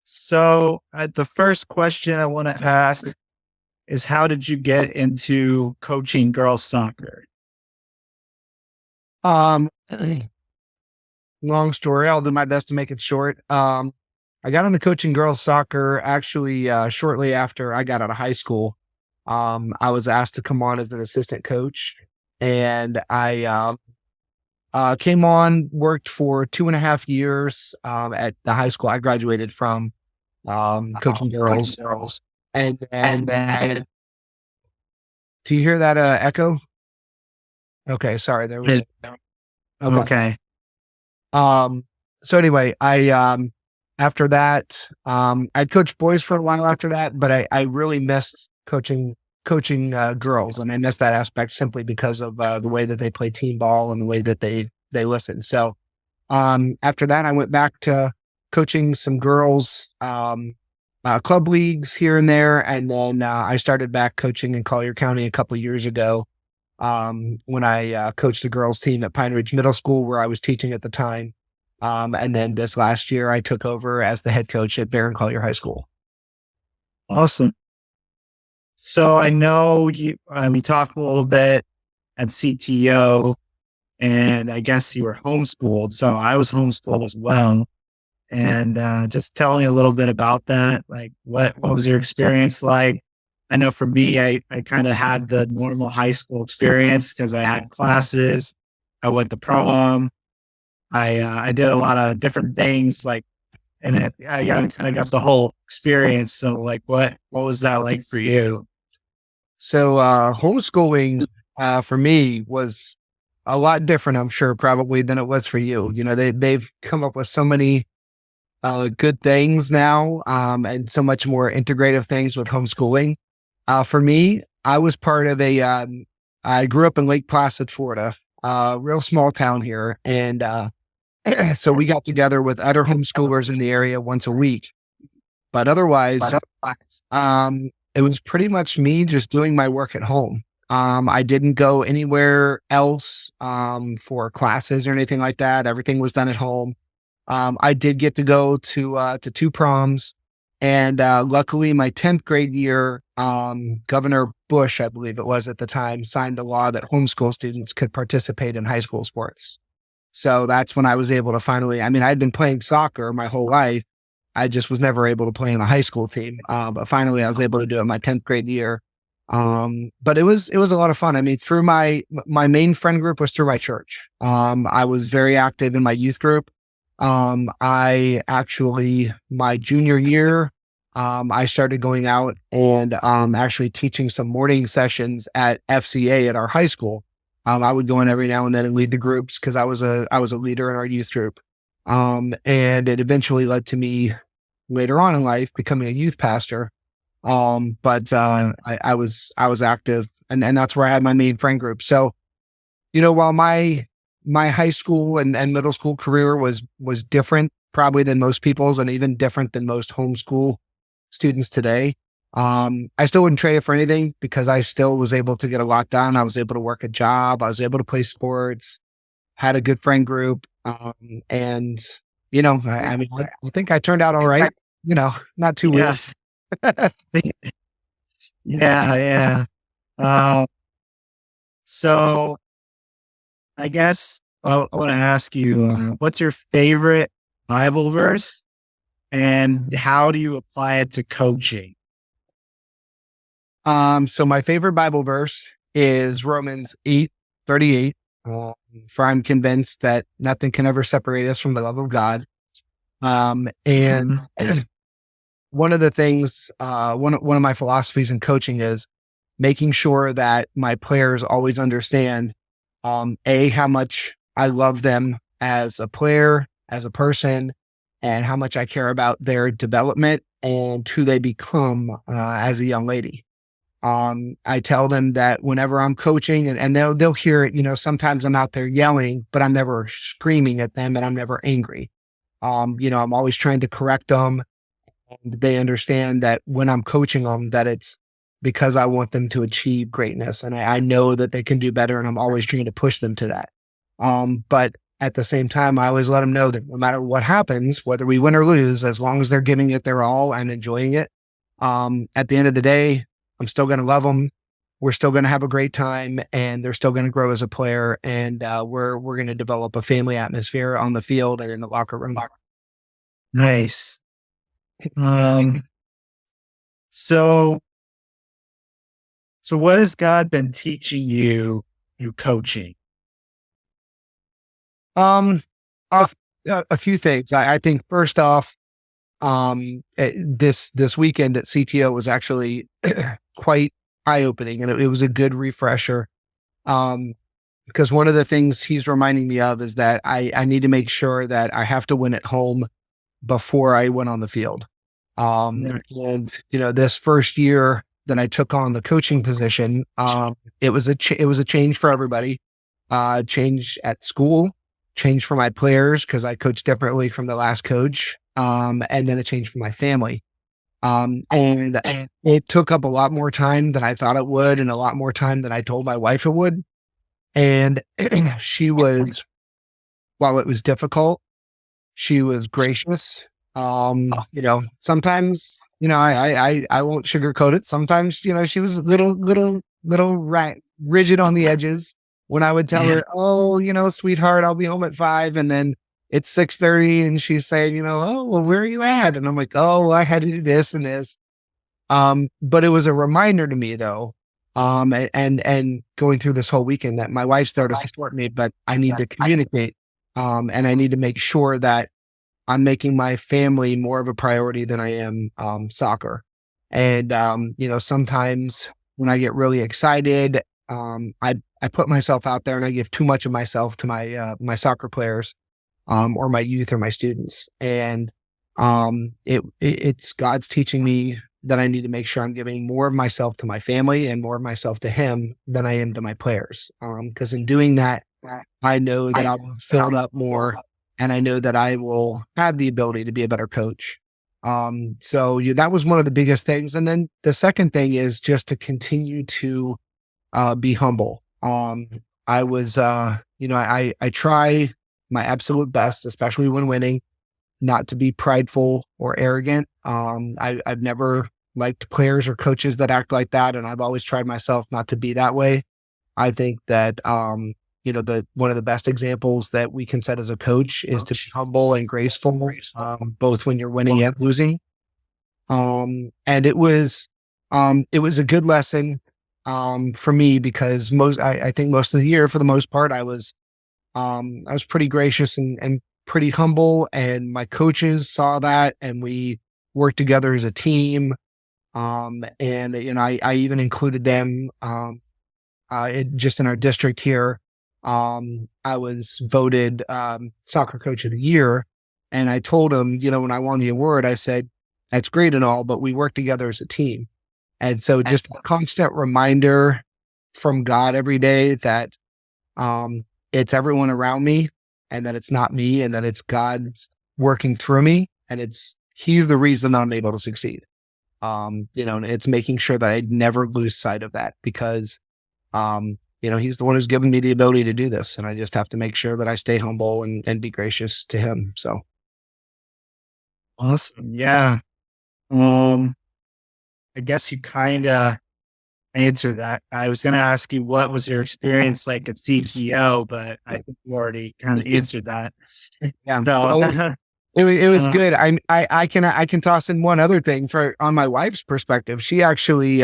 So, the first question I want to ask is how did you get into coaching girls soccer? Um, Long story. I'll do my best to make it short. I got into coaching girls soccer actually shortly after I got out of high school. I was asked to come on as an assistant coach, and I came on, worked for 2.5 years at the high school I graduated from, coaching girls. And then, do you hear that echo? Okay, sorry. There was. It- Okay. okay. Um, so anyway, I after that, I coached boys for a while after that, but I really missed coaching girls, and I missed that aspect simply because of the way that they play team ball and the way that they listen. So after that, I went back to coaching some girls club leagues here and there, and then I started back coaching in Collier County a couple years ago when I coached the girls team at Pine Ridge Middle School, where I was teaching at the time. And then this last year, I took over as the head coach at Barron Collier High School. Awesome. So I know we talked a little bit at CTO, and I guess you were homeschooled. So I was homeschooled as well. And just tell me a little bit about that. Like, what was your experience like? I know for me, I kind of had the normal high school experience because I had classes. I went to prom. I did a lot of different things, like, and I got the whole experience. So, like, what was that like for you? So homeschooling for me was a lot different, I'm sure, probably than it was for you. You know, they've come up with so many good things now, and so much more integrative things with homeschooling. For me, I was part of I grew up in Lake Placid, Florida, real small town here. And so we got together with other homeschoolers in the area once a week. But otherwise, it was pretty much me just doing my work at home. I didn't go anywhere else for classes or anything like that. Everything was done at home. I did get to go to two proms, and luckily, my 10th grade year, Governor Bush, I believe it was at the time, signed a law that homeschool students could participate in high school sports. So that's when I was able to finally. I mean, I'd been playing soccer my whole life. I just was never able to play in the high school team. But finally, I was able to do it my 10th grade year. But it was a lot of fun. I mean, through my main friend group was through my church. I was very active in my youth group. I actually, my junior year, I started going out and actually teaching some morning sessions at FCA at our high school. I would go in every now and then and lead the groups because I was a leader in our youth group. And it eventually led to me later on in life becoming a youth pastor. But I was active, and that's where I had my main friend group. So, while my high school and middle school career was different probably than most people's, and even different than most homeschool students today. I still wouldn't trade it for anything because I still was able to get a lot done. I was able to work a job. I was able to play sports, had a good friend group. And I mean, I think I turned out all right, not too weird. Yes. Yeah, yeah. Uh, so I guess I want to ask you, what's your favorite Bible verse, and how do you apply it to coaching? So my favorite Bible verse is Romans 8:38. For I'm convinced that nothing can ever separate us from the love of God. And one of the things, one of my philosophies in coaching is making sure that my players always understand, how much I love them as a player, as a person, and how much I care about their development and who they become as a young lady. I tell them that whenever I'm coaching, and they'll hear it, sometimes I'm out there yelling, but I'm never screaming at them and I'm never angry. I'm always trying to correct them, and they understand that when I'm coaching them, that it's because I want them to achieve greatness, and I know that they can do better, and I'm always trying to push them to that. But at the same time, I always let them know that no matter what happens, whether we win or lose, as long as they're giving it their all and enjoying it, at the end of the day, I'm still going to love them. We're still going to have a great time, and they're still going to grow as a player. And we're going to develop a family atmosphere on the field and in the locker room. Nice. Um, so, so what has God been teaching you through coaching? Um, a, a few things. I think first off, this weekend at CTO was actually quite eye opening, and it was a good refresher. Because one of the things he's reminding me of is that I need to make sure that I have to win at home before I went on the field. And this first year that I took on the coaching position, it was a change for everybody. Change at school, change for my players because I coached differently from the last coach, and then a change for my family. And it took up a lot more time than I thought it would, and a lot more time than I told my wife it would. And she was, while it was difficult, she was gracious. Sometimes, I won't sugarcoat it. Sometimes, she was a little rigid on the edges when I would tell her, oh, sweetheart, I'll be home at 5. And then it's 6:30 and she's saying, oh, well, where are you at? And I'm like, oh, well, I had to do this and this. But it was a reminder to me though. And going through this whole weekend that my wife's there to support me, but I need to communicate. And I need to make sure that I'm making my family more of a priority than I am, soccer. And, sometimes when I get really excited, I put myself out there and I give too much of myself to my soccer players, or my youth or my students. And, it's God's teaching me that I need to make sure I'm giving more of myself to my family and more of myself to him than I am to my players. Because in doing that, I know that I'll fill up more, and I know that I will have the ability to be a better coach. That was one of the biggest things. And then the second thing is just to continue to be humble. I was, I try my absolute best, especially when winning, not to be prideful or arrogant. I've never liked players or coaches that act like that, and I've always tried myself not to be that way. I think that one of the best examples that we can set as a coach is to be humble and graceful, both when you're winning and losing. And it was a good lesson for me because I think most of the year, for the most part, I was pretty gracious and pretty humble, and my coaches saw that, and we worked together as a team. I even included them, just in our district here. I was voted, soccer coach of the year. And I told them, when I won the award, I said, that's great and all, but we work together as a team. And so just a constant reminder from God every day that, it's everyone around me, and that it's not me, and that it's God's working through me, and he's the reason that I'm able to succeed. And it's making sure that I never lose sight of that because, he's the one who's given me the ability to do this. And I just have to make sure that I stay humble and be gracious to him. So. Awesome. Yeah. I guess you kind of answered that. I was going to ask you, what was your experience like at CTO, but I think you already kind of answered that. Yeah. So, it was good. I can toss in one other thing on my wife's perspective. She actually,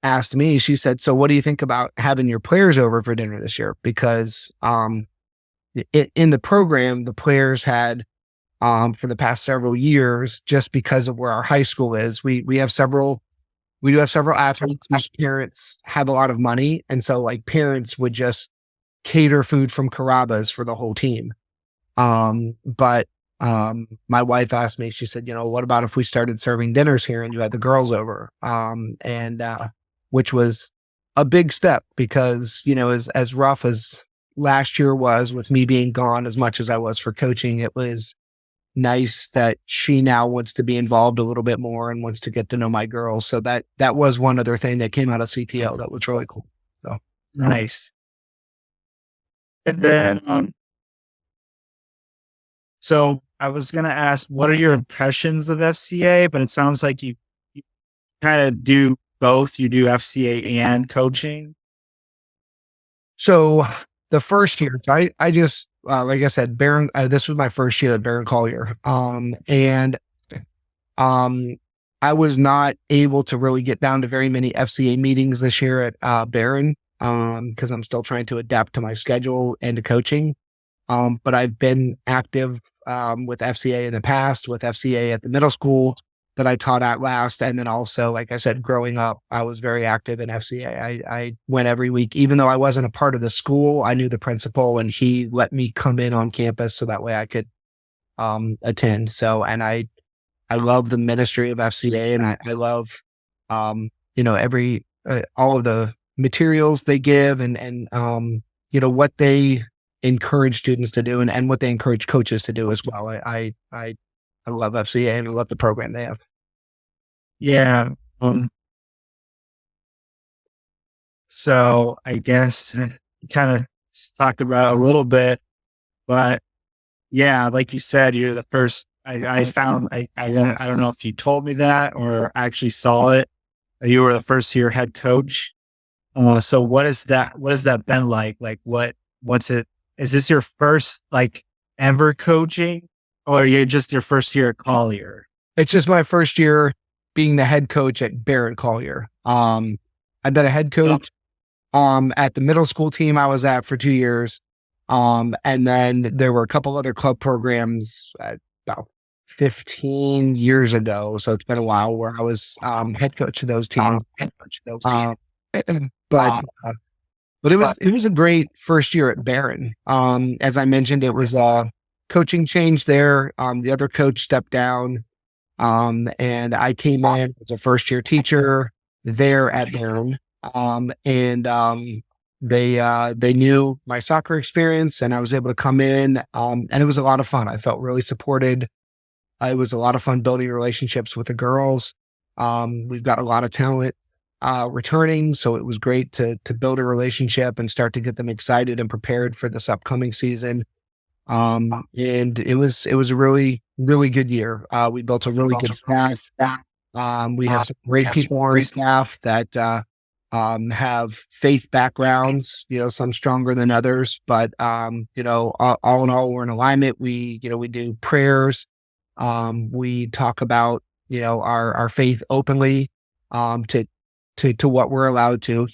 asked me, she said, so what do you think about having your players over for dinner this year? Because, in the program, the players had, for the past several years, just because of where our high school is, we do have several athletes whose parents have a lot of money. And so like parents would just cater food from Carrabba's for the whole team. But my wife asked me, she said, what about if we started serving dinners here and you had the girls over? Which was a big step because, as rough as last year was with me being gone as much as I was for coaching, it was nice that she now wants to be involved a little bit more and wants to get to know my girls. So that was one other thing that came out of CTO that was really cool. So nice. And then, So I was gonna ask, what are your impressions of FCA? But it sounds like you kind of do both. You do FCA and coaching. So the first year, I just like I said, Baron. This was my first year at Baron Collier, and um, I was not able to really get down to very many FCA meetings this year at Baron, because I'm still trying to adapt to my schedule and to coaching. But I've been active with FCA in the past, with FCA at the middle school that I taught at last. And then also, like I said, growing up, I was very active in FCA. I went every week, even though I wasn't a part of the school. I knew the principal and he let me come in on campus so that way I could attend. So, and I love the ministry of FCA and I love, every, all of the materials they give and what they encourage students to do and what they encourage coaches to do as well. I love FCA and I love the program they have. Yeah. So I guess kind of talked about it a little bit, but yeah, like you said, you're the first. I found I don't know if you told me that or actually saw it. You were the first year head coach. So what is that? What has that been like? Like what's it? Is this your first like ever coaching, or you're just your first year at Collier? It's just my first year being the head coach at Barrett Collier. I've been a head coach at the middle school team I was at for 2 years. And then there were a couple other club programs about 15 years ago. So it's been a while where I was head coach of those teams. But it was a great first year at Barron. As I mentioned, it was a coaching change there. The other coach stepped down, and I came in as a first year teacher there at Barron. They knew my soccer experience, and I was able to come in. And it was a lot of fun. I felt really supported. It was a lot of fun building relationships with the girls. We've got a lot of talent returning, so it was great to build a relationship and start to get them excited and prepared for this upcoming season. And it was a really, really good year. We built a really good staff. We have some great people on our staff that have faith backgrounds, some stronger than others, but all in all, we're in alignment. We do prayers. We talk about, our faith openly, to what we're allowed to,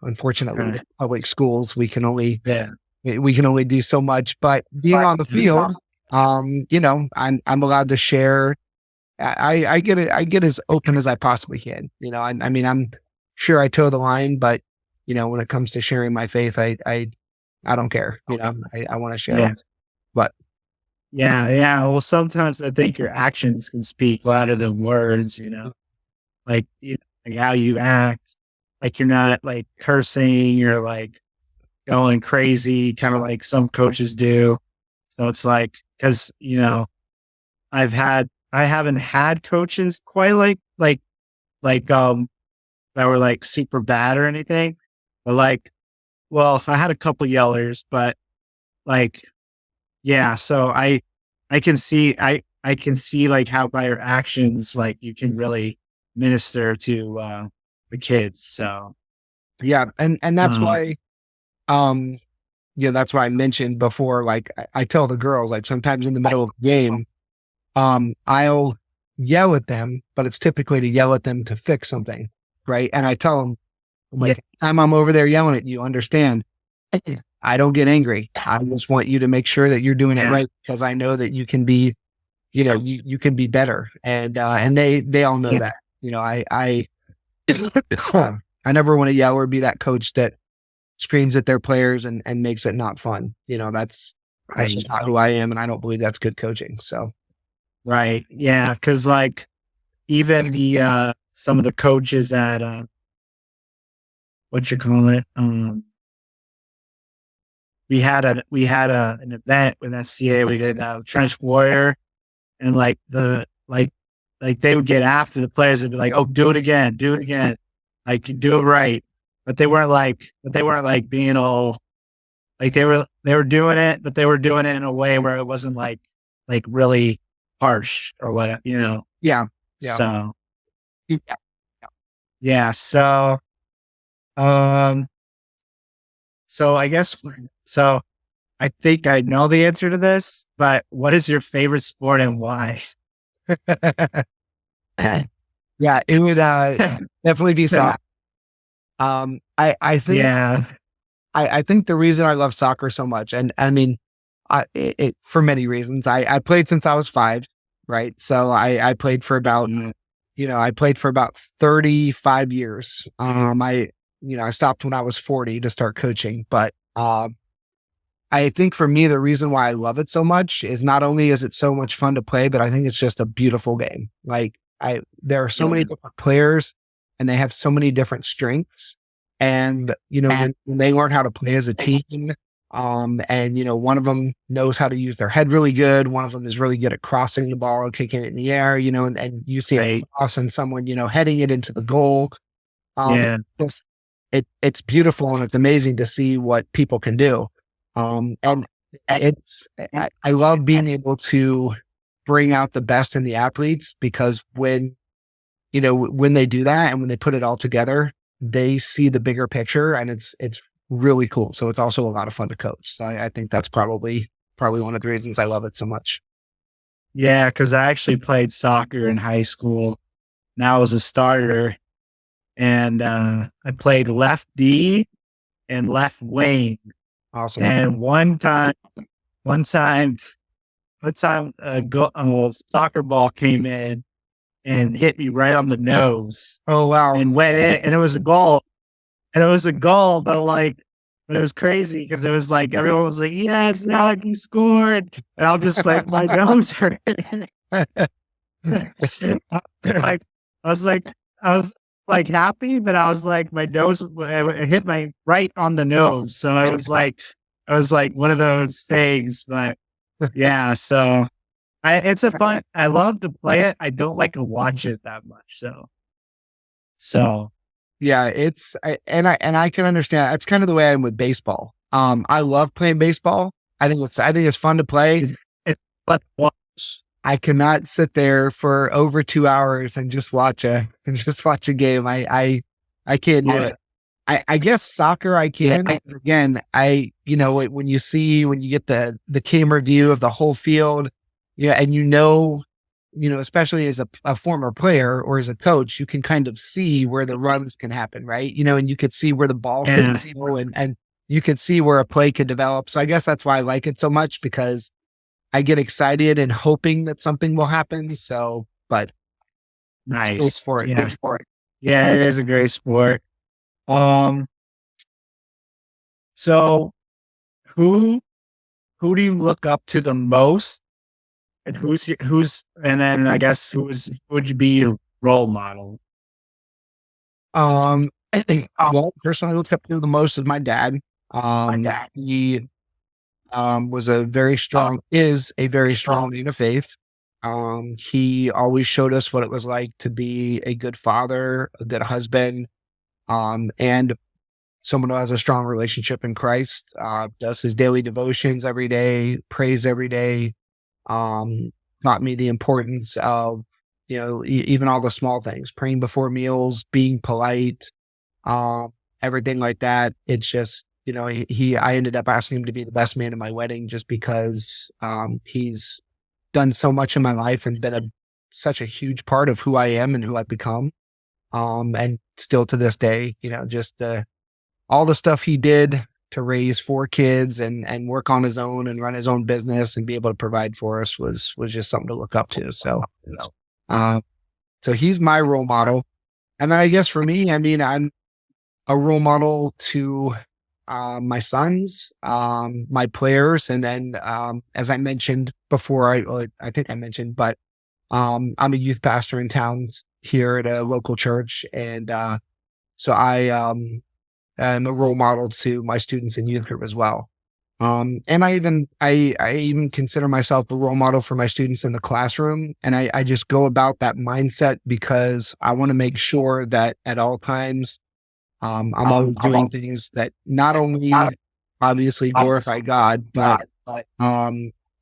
unfortunately, in public schools, we can only do so much, but being on the field, I'm allowed to share. I get as open as I possibly can. I mean, I'm sure I toe the line, but when it comes to sharing my faith, I don't care. I want to share. Yeah. But Yeah. Well, sometimes I think your actions can speak louder than words, like, like how you act, like you're not like cursing, you're like going crazy, kind of like some coaches do. So it's like, cause I haven't had coaches quite like that were like super bad or anything, but like, well, I had a couple yellers, but like, yeah. So I can see, I can see like how by your actions, like you can really minister to, the kids. So, yeah, and that's why, that's why I mentioned before, like I tell the girls, like sometimes in the middle of the game, I'll yell at them, but it's typically to yell at them to fix something. Right. And I tell them, like, I'm over there yelling at you, understand? I don't get angry. I just want you to make sure that you're doing it right, because I know that you can be, you can be better. And they all know that, I never want to yell or be that coach that screams at their players and makes it not fun. That's just not who I am. And I don't believe that's good coaching. So. Right. Yeah. Cause like even the, some of the coaches at, what you call it? We had an event with FCA. We did a trench warrior, and like they would get after the players and be like, "Oh, do it again, like do it right." But they weren't like being all like they were doing it, but they were doing it in a way where it wasn't like like really harsh or what, Yeah. Yeah. So Yeah. yeah. Um, so I guess, so I think I know the answer to this, but what is your favorite sport and why? Yeah. It would definitely be soccer. I think Yeah. I think the reason I love soccer so much, and I mean, for many reasons. I played since I was 5, right? So I played for about, I played for about 35 years. I stopped when I was 40 to start coaching, but I think for me, the reason why I love it so much is not only is it so much fun to play, but I think it's just a beautiful game. Like there are so many different players and they have so many different strengths. And, when they learn how to play as a team, and, one of them knows how to use their head really good. One of them is really good at crossing the ball and kicking it in the air, and you see a cross and someone, heading it into the goal. Yeah. It's beautiful and it's amazing to see what people can do. And I love being able to bring out the best in the athletes because when they do that and when they put it all together, they see the bigger picture and it's really cool. So it's also a lot of fun to coach. So I think that's probably one of the reasons I love it so much. Yeah. Cause I actually played soccer in high school. Now I was a starter and, I played left D and left wing. Awesome. And one time a soccer ball came in and hit me right on the nose Oh, wow. and went in, and it was a goal. But it was crazy because it was like everyone was like, "Yes, Alec, you scored," and I'll just like my nose hurt. Like I was like happy, but I was like my nose it hit my right on the nose, so I was like one of those things. But yeah, so it's a fun. I love to play it. I don't like to watch it that much. So yeah, and I can understand. It's kind of the way I am with baseball. I love playing baseball. I think it's fun to play. it's fun to watch. I cannot sit there for over 2 hours and just watch a game. I can't do it. I guess soccer I can. Again, when you get the camera view of the whole field, and especially as a former player or as a coach, you can kind of see where the runs can happen, right? And you could see where the ball can go and you could see where a play could develop. So I guess that's why I like it so much because I get excited and hoping that something will happen. So, but nice. Go for it. Yeah. Yeah, it is a great sport. So who do you look up to the most? And and then I guess who would you be your role model? I think personally I looked up to the most is my dad. He was a very strong man of faith. He always showed us what it was like to be a good father, a good husband, and someone who has a strong relationship in Christ, does his daily devotions every day, prays every day, taught me the importance of, even all the small things, praying before meals, being polite, everything like that. It's just, I ended up asking him to be the best man at my wedding just because, he's done so much in my life and been such a huge part of who I am and who I've become. And still to this day, just, all the stuff he did to raise 4 kids and work on his own and run his own business and be able to provide for us was just something to look up to. So, so he's my role model. And then I guess for me, I mean, I'm a role model to, my sons, my players. And then, as I mentioned before, I think I mentioned, but, I'm a youth pastor in town here at a local church. And, so I'm a role model to my students in youth group as well. And I even consider myself a role model for my students in the classroom. And I just go about that mindset because I want to make sure that at all times, I'm always doing things that not only obviously glorify God, but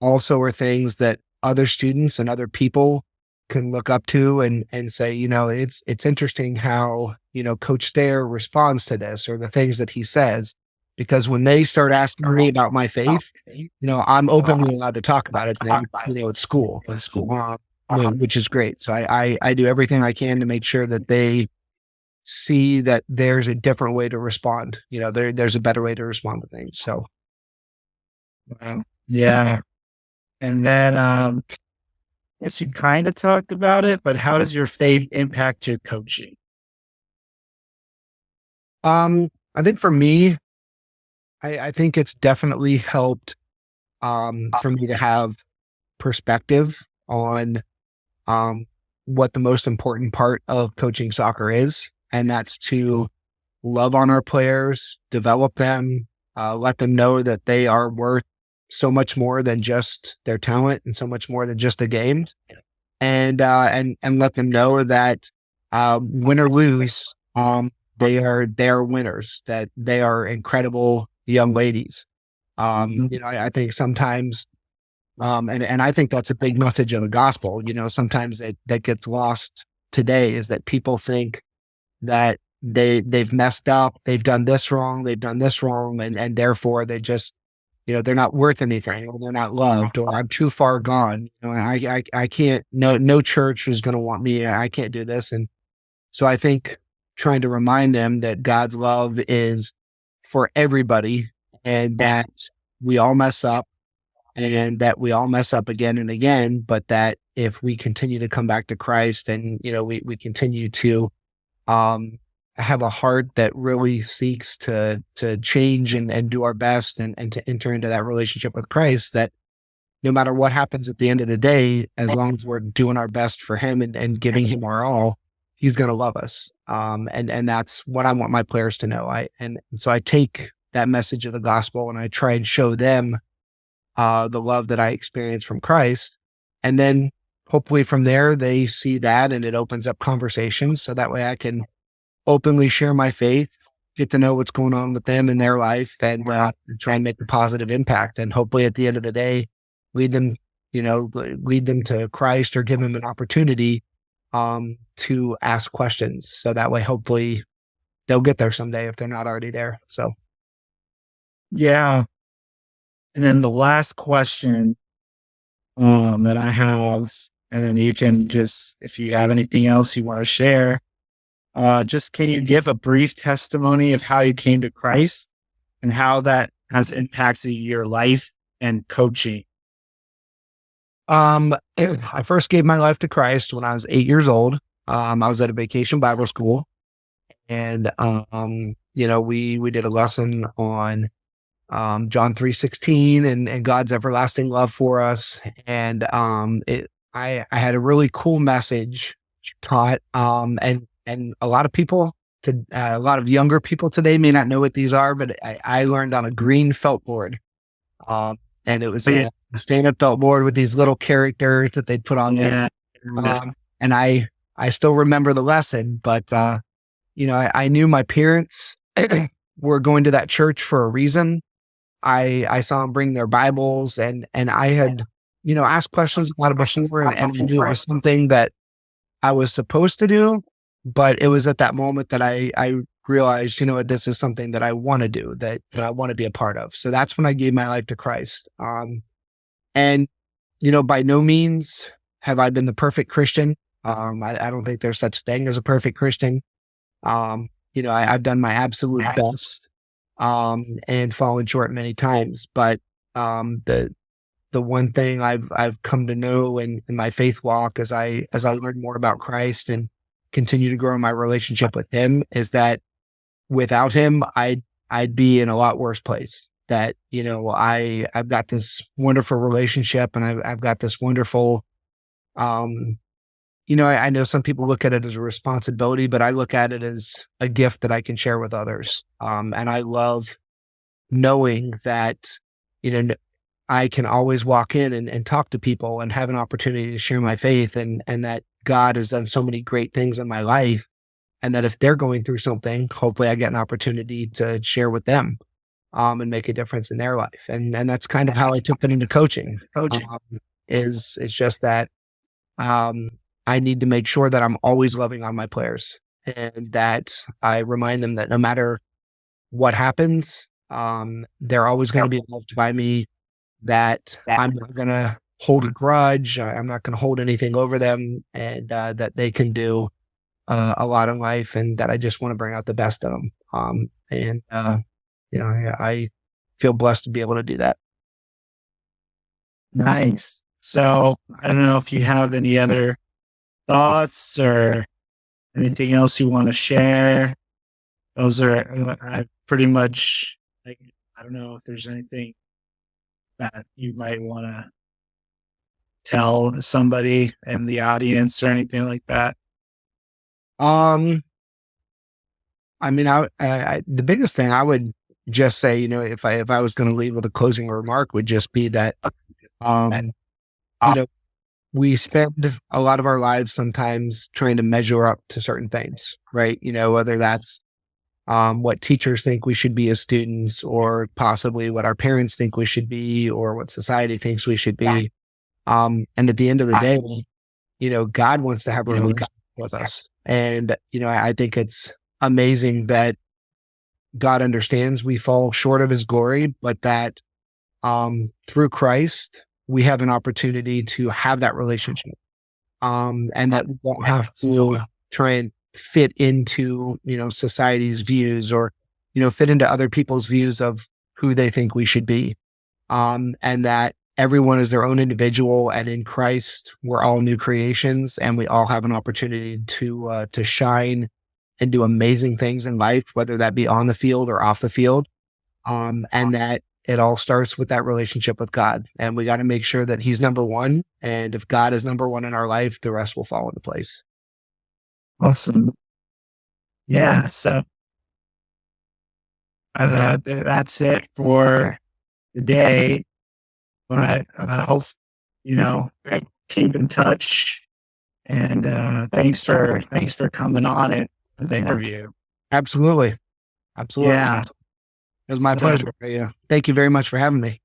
also are things that other students and other people can look up to and say, it's interesting how, Coach Thayer responds to this or the things that he says. Because when they start asking me about my faith, I'm openly allowed to talk about it then, at school, which is great. So I do everything I can to make sure that they see that there's a different way to respond. There's a better way to respond to things. So, yeah. And then, yes, you kind of talked about it, but how does your faith impact your coaching? I think for me, I think it's definitely helped for me to have perspective on what the most important part of coaching soccer is, and that's to love on our players, develop them, let them know that they are worth so much more than just their talent and so much more than just the games, and let them know that win or lose, they are winners, that they are incredible young ladies. I think sometimes, and I think that's a big message of the gospel. Sometimes that gets lost today is that people think that they've messed up, they've done this wrong, and therefore they just, they're not worth anything, or they're not loved, or I'm too far gone. I can't. No church is going to want me. I can't do this, and so I think trying to remind them that God's love is for everybody, and that we all mess up, and that we all mess up again and again, but that if we continue to come back to Christ and, we continue to have a heart that really seeks to change and do our best and to enter into that relationship with Christ, that no matter what happens at the end of the day, as long as we're doing our best for him and giving him our all, he's going to love us. And that's what I want my players to know. So I take that message of the gospel and I try and show them the love that I experience from Christ. And then hopefully from there, they see that and it opens up conversations. So that way I can openly share my faith, get to know what's going on with them in their life, and try and make a positive impact. And hopefully at the end of the day, lead them to Christ or give them an opportunity to ask questions. So that way, hopefully they'll get there someday if they're not already there. So. Yeah. And then the last question that I have, and then you can just, if you have anything else you want to share, just can you give a brief testimony of how you came to Christ and how that has impacted your life and coaching? I first gave my life to Christ when I was 8 years old. I was at a vacation Bible school, and we did a lesson on John 3:16 and God's everlasting love for us. And I had a really cool message taught, and a lot of younger people today may not know what these are, but I learned on a green felt board. And it was a stand-up felt board with these little characters that they'd put on there. And I still remember the lesson, but I knew my parents were going to that church for a reason. I saw them bring their Bibles, and I had, asked questions a lot of before, and I knew it was something that I was supposed to do, but it was at that moment that I realized, this is something that I want to do, that I want to be a part of. So that's when I gave my life to Christ. And by no means have I been the perfect Christian. I don't think there's such thing as a perfect Christian. I've done my absolute best, and fallen short many times. But the one thing I've come to know in my faith walk as I learn more about Christ and continue to grow my relationship with him is that without him, I'd be in a lot worse place. That, I've got this wonderful relationship, and I've got this wonderful, I know some people look at it as a responsibility, but I look at it as a gift that I can share with others. And I love knowing that, I can always walk in and talk to people and have an opportunity to share my faith, and that God has done so many great things in my life. And that if they're going through something, hopefully I get an opportunity to share with them, and make a difference in their life. And that's kind of how I took it into coaching. is just that I need to make sure that I'm always loving on my players, and that I remind them that no matter what happens, they're always going to be loved by me, that I'm not going to hold a grudge. I'm not going to hold anything over them, and that they can do a lot in life, and that I just want to bring out the best of them. I feel blessed to be able to do that. Nice. So I don't know if you have any other thoughts or anything else you want to share. Those are I pretty much like, I don't know if there's anything that you might want to tell somebody in the audience or anything like that. I mean, the biggest thing I would just say, if I was going to leave with a closing remark, would just be that, we spend a lot of our lives sometimes trying to measure up to certain things, right? Whether that's what teachers think we should be as students, or possibly what our parents think we should be, or what society thinks we should be. And at the end of the day, God wants to have a relationship with us. And, I think it's amazing that God understands we fall short of his glory, but that through Christ, we have an opportunity to have that relationship. And that we won't have to try and fit into, society's views, or, fit into other people's views of who they think we should be. And that everyone is their own individual, and in Christ, we're all new creations, and we all have an opportunity to shine and do amazing things in life, whether that be on the field or off the field. And that it all starts with that relationship with God. And we got to make sure that he's number one. And if God is number one in our life, the rest will fall into place. Awesome. Yeah. So that's it for today. But I hope, keep in touch. And thanks for coming on it, the interview. Absolutely. Yeah. It was my pleasure. Yeah. Thank you very much for having me.